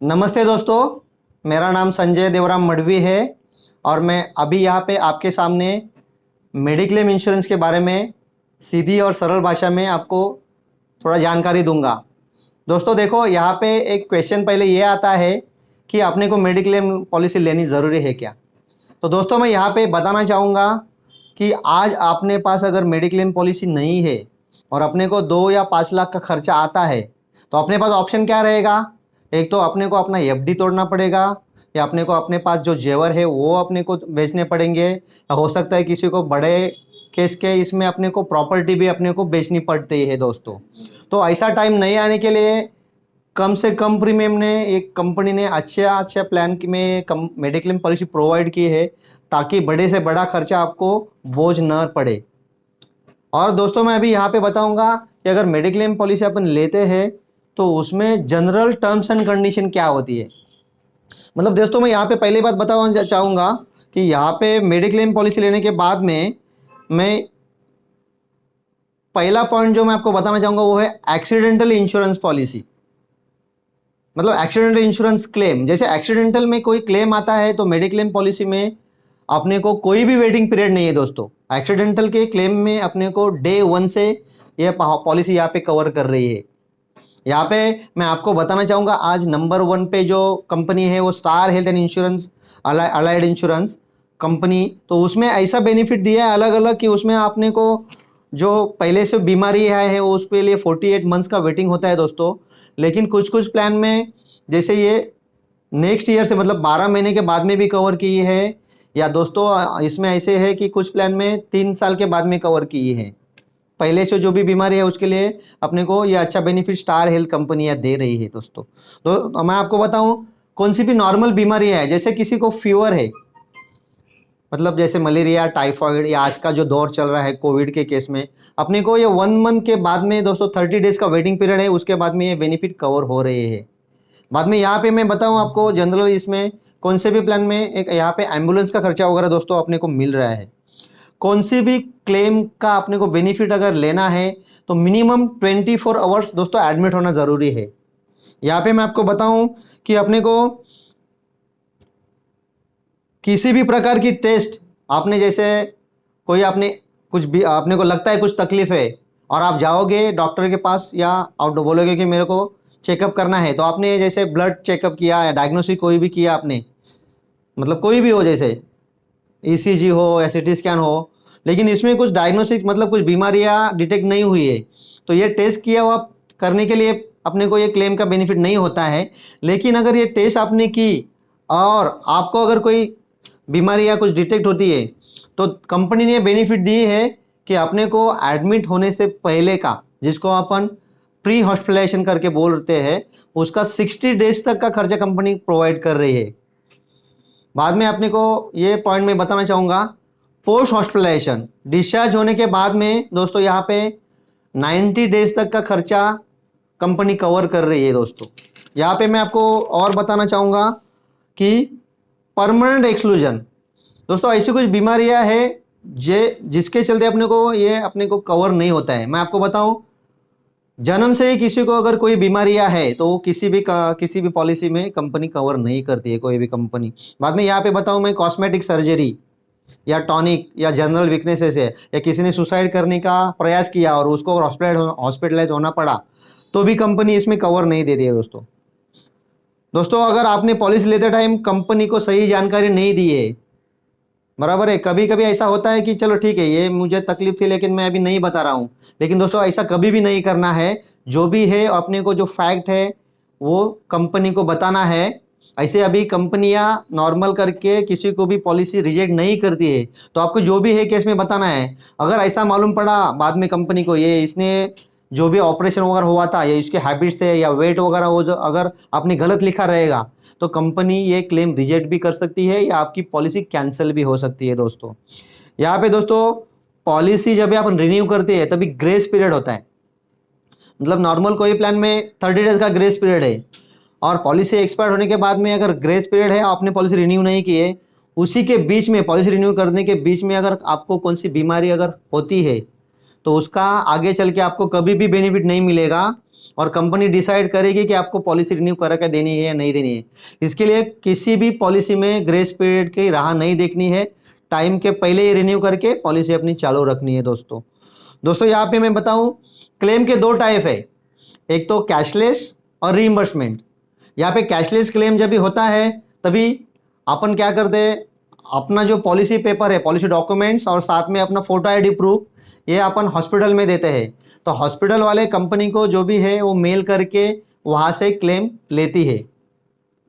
नमस्ते दोस्तों, मेरा नाम संजय देवराम मडवी है और मैं अभी यहाँ पे आपके सामने मेडिक्लेम इंश्योरेंस के बारे में सीधी और सरल भाषा में आपको थोड़ा जानकारी दूंगा। दोस्तों देखो, यहाँ पे एक क्वेश्चन पहले ये आता है कि आपने को मेडिक्लेम पॉलिसी लेनी ज़रूरी है क्या। तो दोस्तों मैं यहाँ पे बताना चाहूँगा कि आज आपने पास अगर मेडिक्लेम पॉलिसी नहीं है और अपने को 2 या 5 लाख का खर्चा आता है तो अपने पास ऑप्शन क्या रहेगा। एक तो अपने को अपना एफडी तोड़ना पड़ेगा या अपने को अपने पास जो जेवर है वो अपने को बेचने पड़ेंगे, या हो सकता है किसी को बड़े केस के इसमें अपने को प्रॉपर्टी भी अपने को बेचनी पड़ती है दोस्तों। तो ऐसा टाइम नहीं आने के लिए कम से कम प्रीमियम ने एक कंपनी ने अच्छा प्लान में मेडिक्लेम पॉलिसी प्रोवाइड की है ताकि बड़े से बड़ा खर्चा आपको बोझ न पड़े। और दोस्तों मैं अभी यहाँ पे बताऊंगा कि अगर मेडिक्लेम पॉलिसी अपन लेते हैं तो उसमें जनरल टर्म्स एंड कंडीशन क्या होती है। मतलब दोस्तों मैं यहाँ पे पहली बात बताना चाहूँगा कि यहाँ पे मेडिक्लेम पॉलिसी लेने के बाद में मैं पहला पॉइंट जो मैं आपको बताना चाहूँगा वो है एक्सीडेंटल इंश्योरेंस पॉलिसी। मतलब एक्सीडेंटल इंश्योरेंस क्लेम, जैसे एक्सीडेंटल में कोई क्लेम आता है तो मेडिक्लेम पॉलिसी में अपने को कोई भी वेटिंग पीरियड नहीं है दोस्तों। एक्सीडेंटल के क्लेम में अपने को डे 1 से यह पॉलिसी यहाँ पे कवर कर रही है। यहाँ पे मैं आपको बताना चाहूँगा आज नंबर 1 पे जो कंपनी है वो star health and insurance allied insurance company. तो उसमें ऐसा बेनिफिट दिया है अलग अलग कि उसमें आपने को जो पहले से बीमारी है वो उसके लिए 48 मंथ्स का वेटिंग होता है दोस्तों। लेकिन कुछ कुछ प्लान में जैसे ये नेक्स्ट ईयर से मतलब 12 महीने के बाद में भी कवर की है, या दोस्तों इसमें ऐसे है कि कुछ प्लान में 3 साल के बाद में कवर की है। पहले से जो भी बीमारी है उसके लिए अपने को ये अच्छा बेनिफिट स्टार हेल्थ कंपनियाँ दे रही है दोस्तों। तो मैं आपको बताऊं कौन सी भी नॉर्मल बीमारी है, जैसे किसी को फीवर है, मतलब जैसे मलेरिया, टाइफाइड, या आज का जो दौर चल रहा है कोविड के केस में अपने को ये 1 मंथ के बाद में दोस्तों 30 डेज का वेटिंग पीरियड है, उसके बाद में ये बेनिफिट कवर हो रहे हैं। बाद में यहाँ पे मैं बताऊँ आपको जनरल इसमें कौन से भी प्लान में एक यहाँ पे एम्बुलेंस का खर्चा वगैरह दोस्तों अपने को मिल रहा है। कौन सी भी क्लेम का अपने को बेनिफिट अगर लेना है तो मिनिमम 24 आवर्स दोस्तों एडमिट होना ज़रूरी है। यहाँ पे मैं आपको बताऊं कि अपने को किसी भी प्रकार की टेस्ट आपने जैसे कोई आपने कुछ भी आपने को लगता है कुछ तकलीफ है और आप जाओगे डॉक्टर के पास या आप बोलोगे कि मेरे को चेकअप करना है, तो आपने जैसे ब्लड चेकअप किया या डायग्नोसिस कोई भी किया आपने, मतलब कोई भी हो जैसे ईसीजी हो या सिटी स्कैन हो, लेकिन इसमें कुछ डायग्नोसिस मतलब कुछ बीमारियां डिटेक्ट नहीं हुई है तो ये टेस्ट किया हुआ करने के लिए अपने को ये क्लेम का बेनिफिट नहीं होता है। लेकिन अगर ये टेस्ट आपने की और आपको अगर कोई बीमारी या कुछ डिटेक्ट होती है तो कंपनी ने बेनिफिट दी है कि अपने को एडमिट होने से पहले का, जिसको अपन प्री हॉस्पिटलाइजेशन करके बोलते हैं, उसका 60 डेज तक का खर्चा कंपनी प्रोवाइड कर रही है। बाद में अपने को ये पॉइंट में बताना चाहूँगा पोस्ट हॉस्पिटलाइजेशन डिस्चार्ज होने के बाद में दोस्तों यहाँ पे 90 डेज तक का खर्चा कंपनी कवर कर रही है दोस्तों। यहाँ पे मैं आपको और बताना चाहूँगा कि परमानेंट एक्सक्लूजन दोस्तों ऐसी कुछ बीमारियाँ है जिसके चलते अपने को ये अपने को कवर नहीं होता है। मैं आपको बताऊं जन्म से ही किसी को अगर कोई बीमारियाँ है तो किसी भी पॉलिसी में कंपनी कवर नहीं करती है कोई भी कंपनी। बाद में यहाँ पे बताऊं मैं कॉस्मेटिक सर्जरी या टॉनिक या जनरल वीकनेसेस है, या किसी ने सुसाइड करने का प्रयास किया और उसको हॉस्पिटलाइज होना पड़ा तो भी कंपनी इसमें कवर नहीं देती है दोस्तों। दोस्तों अगर आपने पॉलिसी लेते टाइम कंपनी को सही जानकारी नहीं दी है, बराबर है, कभी कभी ऐसा होता है कि चलो ठीक है ये मुझे तकलीफ थी लेकिन मैं अभी नहीं बता रहा हूँ, लेकिन दोस्तों ऐसा कभी भी नहीं करना है। जो भी है अपने को जो फैक्ट है वो कंपनी को बताना है। ऐसे अभी कंपनियां नॉर्मल करके किसी को भी पॉलिसी रिजेक्ट नहीं करती है, तो आपको जो भी है केस में बताना है। अगर ऐसा मालूम पड़ा बाद में कंपनी को ये इसने जो भी ऑपरेशन वगैरह हुआ था या इसके हैबिट से या वेट वगैरह हो जो अगर आपने गलत लिखा रहेगा तो कंपनी ये क्लेम रिजेक्ट भी कर सकती है या आपकी पॉलिसी कैंसिल भी हो सकती है दोस्तों। यहाँ पे दोस्तों पॉलिसी जब आप रिन्यू करते हैं तभी ग्रेस पीरियड होता है। मतलब नॉर्मल कोई प्लान में 30 डेज का ग्रेस पीरियड है और पॉलिसी एक्सपायर होने के बाद में अगर ग्रेस पीरियड है आपने पॉलिसी रिन्यू नहीं की है, उसी के बीच में पॉलिसी रिन्यू करने के बीच में अगर आपको कौन सी बीमारी अगर होती है तो उसका आगे चल के आपको कभी भी बेनिफिट नहीं मिलेगा। और कंपनी डिसाइड करेगी कि आपको पॉलिसी रिन्यू करा के देनी है या नहीं देनी है। इसके लिए किसी भी पॉलिसी में ग्रेस पीरियड की राह नहीं देखनी है, टाइम के पहले ही रिन्यू करके पॉलिसी अपनी चालू रखनी है दोस्तों। दोस्तों यहाँ पे मैं बताऊँ, क्लेम के 2 टाइप है, एक तो कैशलेस और रीइंबर्समेंट। यहाँ पे कैशलेस क्लेम जब भी होता है तभी अपन क्या करते हैं, अपना जो पॉलिसी पेपर है, पॉलिसी डॉक्यूमेंट्स और साथ में अपना फोटो आईडी प्रूफ, ये अपन हॉस्पिटल में देते हैं। तो हॉस्पिटल वाले कंपनी को जो भी है वो मेल करके वहाँ से क्लेम लेती है।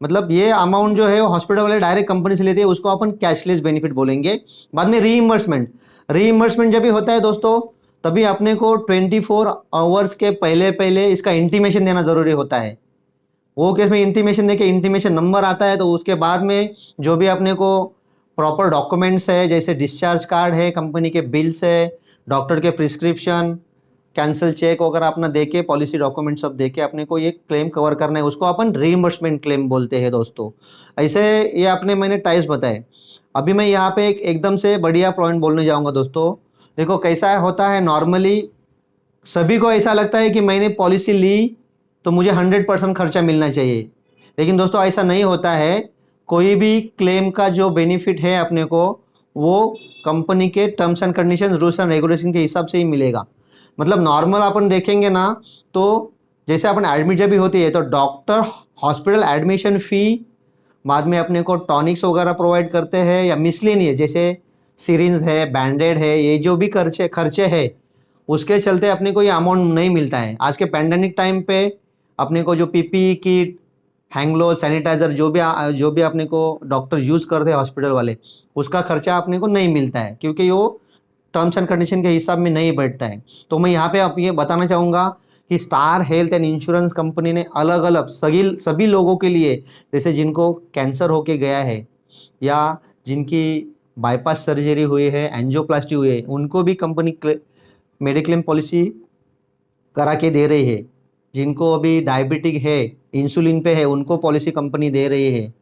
मतलब ये अमाउंट जो है वो हॉस्पिटल वाले डायरेक्ट कंपनी से लेते हैं, उसको अपन कैशलेस बेनिफिट बोलेंगे। बाद में रीइंबर्समेंट जब भी होता है दोस्तों, तभी अपने को 24 आवर्स के पहले पहले इसका इंटीमेशन देना ज़रूरी होता है। वो केस में इंटीमेशन देके इंटीमेशन नंबर आता है, तो उसके बाद में जो भी अपने को प्रॉपर डॉक्यूमेंट्स है, जैसे डिस्चार्ज कार्ड है, कंपनी के बिल्स है, डॉक्टर के प्रिस्क्रिप्शन, कैंसिल चेक वगैरह अपना देके, पॉलिसी डॉक्यूमेंट सब देके अपने को ये क्लेम कवर करना है, उसको अपन रीइंबर्समेंट क्लेम बोलते हैं दोस्तों। ऐसे ये आपने मैंने टाइप्स बताए। अभी मैं यहाँ पे एकदम से बढ़िया पॉइंट बोलने जाऊँगा दोस्तों। देखो कैसा होता है, नॉर्मली सभी को ऐसा लगता है कि मैंने पॉलिसी ली तो मुझे 100% खर्चा मिलना चाहिए, लेकिन दोस्तों ऐसा नहीं होता है। कोई भी क्लेम का जो बेनिफिट है अपने को, वो कंपनी के terms and condition, rules and regulation के हिसाब से ही मिलेगा। मतलब नॉर्मल अपन देखेंगे ना, तो जैसे अपन एडमिट जब भी होती है तो डॉक्टर हॉस्पिटल एडमिशन फ़ी, बाद में अपने को टॉनिक्स वगैरह प्रोवाइड करते हैं, या मिसलेनियस जैसे सिरिंज है, बैंडेड है, ये जो भी खर्चे है, उसके चलते अपने को ये अमाउंट नहीं मिलता है। आज के पैंडेमिक टाइम पे अपने को जो पीपीई किट, हैंगलो, सैनिटाइज़र जो भी अपने को डॉक्टर यूज़ करते हैं हॉस्पिटल वाले, उसका खर्चा अपने को नहीं मिलता है, क्योंकि वो टर्म्स एंड कंडीशन के हिसाब में नहीं बैठता है। तो मैं यहाँ पे आप ये बताना चाहूँगा कि star health and insurance company ने अलग अलग सभी लोगों के लिए, जैसे जिनको कैंसर होके गया है या जिनकी बाईपास सर्जरी हुई है, एंजियोप्लास्टी हुई है, उनको भी कंपनी मेडिक्लेम पॉलिसी करा के दे रही है। जिनको अभी डायबिटिक है, इंसुलिन पे है, उनको पॉलिसी कंपनी दे रही है।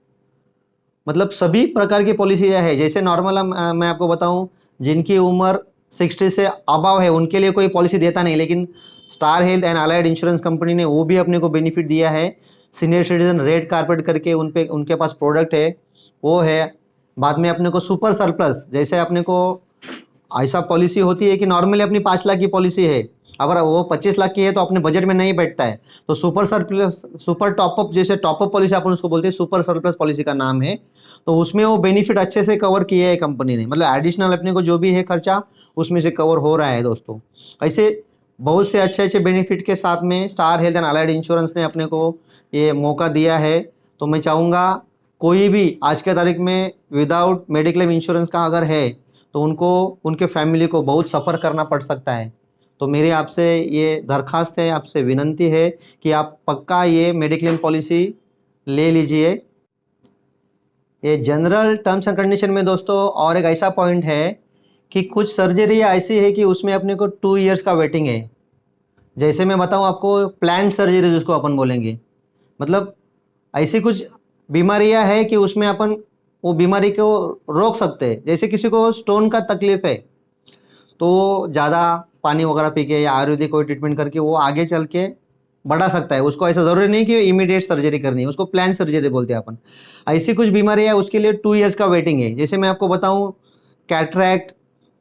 मतलब सभी प्रकार की पॉलिसियाँ है। जैसे नॉर्मल मैं आपको बताऊं, जिनकी उम्र 60 से अबव है उनके लिए कोई पॉलिसी देता नहीं, लेकिन star health and allied insurance company ने वो भी अपने को बेनिफिट दिया है। सीनियर सिटीजन रेड कारपेट करके उनके पास प्रोडक्ट है, वो है। बाद में अपने को सुपर सरप्लस, जैसे अपने को ऐसा पॉलिसी होती है कि नॉर्मली अपनी 5 लाख की पॉलिसी है, अगर वो 25 लाख की है तो अपने बजट में नहीं बैठता है, तो सुपर सरप्लस, सुपर टॉपअप, जैसे टॉपअप पॉलिसी अपन उसको बोलते हैं, सुपर सरप्लस पॉलिसी का नाम है। तो उसमें वो बेनिफिट अच्छे से कवर किए है कंपनी ने, मतलब एडिशनल अपने को जो भी है खर्चा उसमें से कवर हो रहा है दोस्तों। ऐसे बहुत से अच्छे अच्छे बेनिफिट के साथ में star health and allied insurance ने अपने को ये मौका दिया है। तो मैं चाहूँगा कोई भी आज के तारीख में विदाउट मेडिक्लेम इंश्योरेंस का अगर है, तो उनको, उनके फैमिली को बहुत सफ़र करना पड़ सकता है। तो मेरी आपसे ये दरख्वास्त है, आपसे विनंती है कि आप पक्का ये मेडिक्लेम पॉलिसी ले लीजिए। ये जनरल टर्म्स एंड कंडीशन में दोस्तों और एक ऐसा पॉइंट है कि कुछ सर्जरी ऐसी है कि उसमें अपने को 2 इयर्स का वेटिंग है। जैसे मैं बताऊं आपको, प्लान्ड सर्जरी जिसको अपन बोलेंगे, मतलब ऐसी कुछ बीमारियां है कि उसमें अपन वो बीमारी को रोक सकते हैं। जैसे किसी को स्टोन का तकलीफ है, तो ज़्यादा पानी वगैरह पी के या आयुर्वेदिक कोई ट्रीटमेंट करके वो आगे चल के बढ़ा सकता है। उसको ऐसा ज़रूरी नहीं कि इमीडिएट सर्जरी करनी है, उसको प्लान सर्जरी बोलते हैं अपन। ऐसी कुछ बीमारी है, उसके लिए 2 इयर्स का वेटिंग है। जैसे मैं आपको बताऊं, कैटरैक्ट,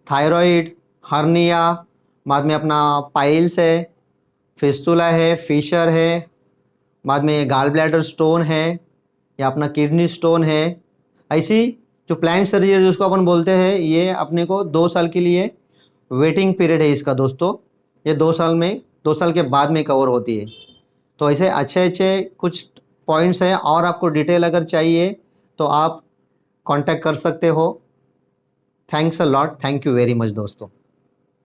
थायराइड, हर्निया, बाद में अपना पाइल्स है, फिस्टुला है, फिशर है, बाद में गाल ब्लैडर स्टोन है, या अपना किडनी स्टोन है। ऐसी जो प्लान सर्जरी जिसको अपन बोलते हैं, ये अपने को 2 साल के लिए वेटिंग पीरियड है इसका दोस्तों। ये 2 साल के बाद में कवर होती है। तो ऐसे अच्छे अच्छे कुछ पॉइंट्स हैं, और आपको डिटेल अगर चाहिए तो आप कांटेक्ट कर सकते हो। Thanks a lot, thank you very much दोस्तों।